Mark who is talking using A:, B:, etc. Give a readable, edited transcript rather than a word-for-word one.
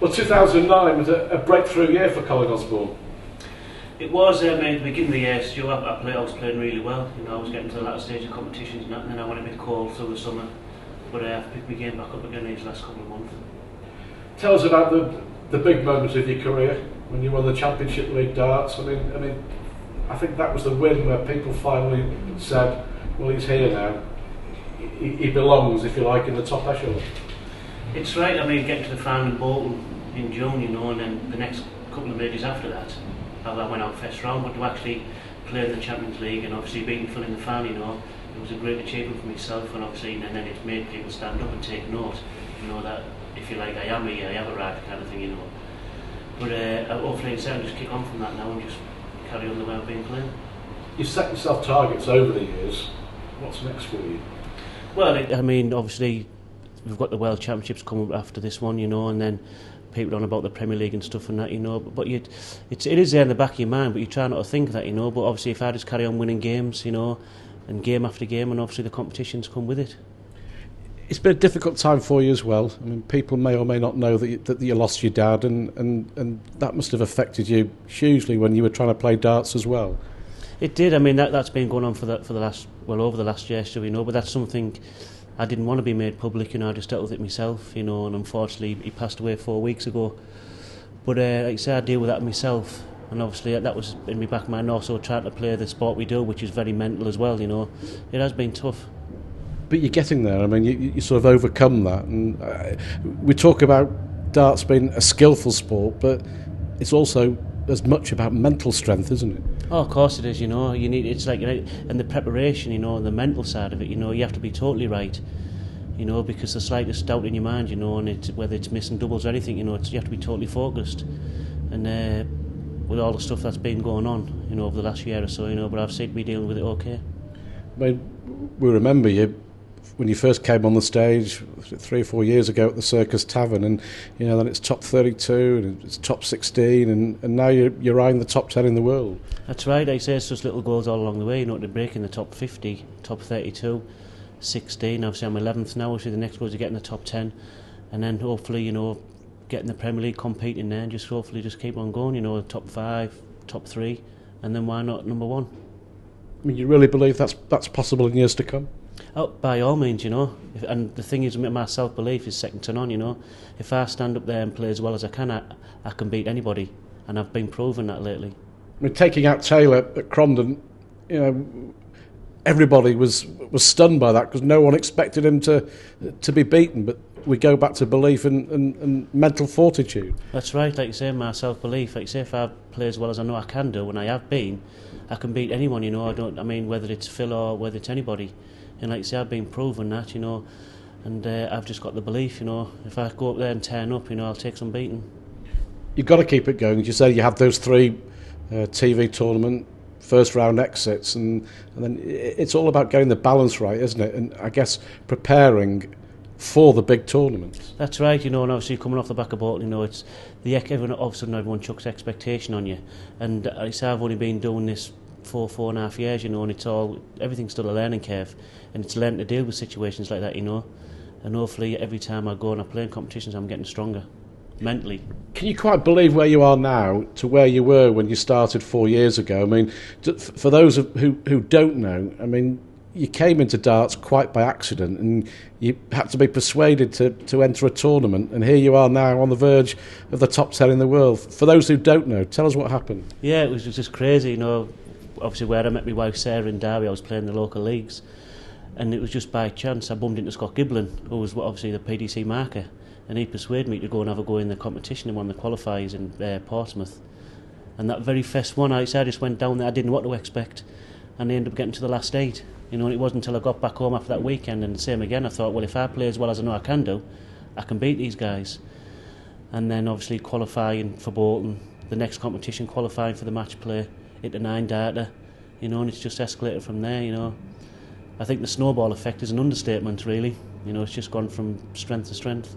A: Well, 2009 was a breakthrough year for Colin Osborne.
B: It was, at the beginning of the year, Stu, I was playing really well. You know, I was getting to the latter stage of competitions and then I went a bit cold through the summer. But I've picked my game back up again these last couple of months.
A: Tell us about the big moments of your career when you won the Championship League darts. I mean, I think that was the win where people finally said, well, he's here now. He belongs, if you like, in the top echelon.
B: It's right. I mean, getting to the final in Bolton in June, you know, and then the next couple of majors after that, I went out first round. But to actually play in the Champions League and obviously beating Phil in the final, you know, it was a great achievement for myself, and obviously, and then it made people stand up and take note. You know that if you like, I am here, I have arrived, kind of thing, you know. But hopefully, instead, just kick on from that now and just carry on the way I've been playing.
A: You've set yourself targets over the years. What's next for you?
B: Well, I mean, obviously, we've got the World Championships coming up after this one, you know, and then people on about the Premier League and stuff and that, you know. But it is there in the back of your mind, but you try not to think that, you know. But obviously, if I just carry on winning games, you know, and game after game, and obviously the competitions come with it.
C: It's been a difficult time for you as well. I mean, people may or may not know that you lost your dad, and that must have affected you hugely when you were trying to play darts as well.
B: It did. I mean, that's been going on for the last, well, over the last year, so you know. But that's something I didn't want to be made public. You know, I just dealt with it myself. You know, and unfortunately, he passed away 4 weeks ago. But like I say, I deal with that myself, and obviously that was in my back of my mind. Also, trying to play the sport we do, which is very mental as well. You know, it has been tough.
C: But you're getting there. I mean, you sort of overcome that. And we talk about darts being a skillful sport, but it's also as much about mental strength, isn't it?
B: Oh, of course it is. You know, it's like, and the preparation, you know, and the mental side of it. You know, you have to be totally right. You know, because the slightest doubt in your mind, you know, and whether it's missing doubles or anything, you know, you have to be totally focused. And with all the stuff that's been going on, you know, over the last year or so, you know, but I've seemed to be dealing with it okay.
C: I mean, we remember you when you first came on the stage 3 or 4 years ago at the Circus Tavern, and you know, then it's top 32 and it's top 16, and now you're eyeing the top 10 in the world.
B: That's right. I say it's just little goals all along the way, you know, to break in the top 50, top 32, 16. Obviously, I'm 11th now. Obviously, the next goal is to get in the top 10, and then hopefully, you know, get in the Premier League, competing there, and just hopefully just keep on going. You know, top 5, top 3, and then why not number 1?
C: I mean, you really believe that's possible in years to come?
B: Oh, by all means, you know. And the thing is, my self-belief is second to none, you know. If I stand up there and play as well as I can, I can beat anybody. And I've been proving that lately.
C: I mean, taking out Taylor at Crondon, you know, everybody was stunned by that because no one expected him to be beaten. But we go back to belief and mental fortitude.
B: That's right. Like you say, my self-belief. Like you say, if I play as well as I know I can do, and I have been, I can beat anyone, you know. I mean, whether it's Phil or whether it's anybody. And like I say, I've been proving that, you know, and I've just got the belief, you know, if I go up there and turn up, you know, I'll take some beating.
C: You've got to keep it going. As you say, you had those 3 TV tournament first round exits, and then it's all about getting the balance right, isn't it? And I guess preparing for the big tournaments.
B: That's right, you know, and obviously coming off the back of Bolton, you know, it's all of a sudden everyone chucks expectation on you, and like I say, I've only been doing this 4.5 years, you know, and everything's still a learning curve, and it's learning to deal with situations like that, you know, and hopefully every time I go and I play in competitions, I'm getting stronger mentally.
C: Can you quite believe where you are now to where you were when you started 4 years ago? I mean, for those who don't know, I mean, you came into darts quite by accident, and you had to be persuaded to enter a tournament, and here you are now on the verge of the top 10 in the world. For those who don't know, tell us what happened.
B: Yeah, it was just crazy, you know. Obviously, where I met my wife Sarah in Derby, I was playing the local leagues, and it was just by chance I bumped into Scott Giblin, who was obviously the PDC marker, and he persuaded me to go and have a go in the competition in one of the qualifiers in Portsmouth. And that very first one, I just went down there, I didn't know what to expect, and I ended up getting to the last 8. You know, and it wasn't until I got back home after that weekend, and the same again, I thought, well, if I play as well as I know I can do, I can beat these guys. And then obviously qualifying for Bolton, the next competition, qualifying for the match play, into 9 darter, you know, and it's just escalated from there, you know. I think the snowball effect is an understatement, really. You know, it's just gone from strength to strength.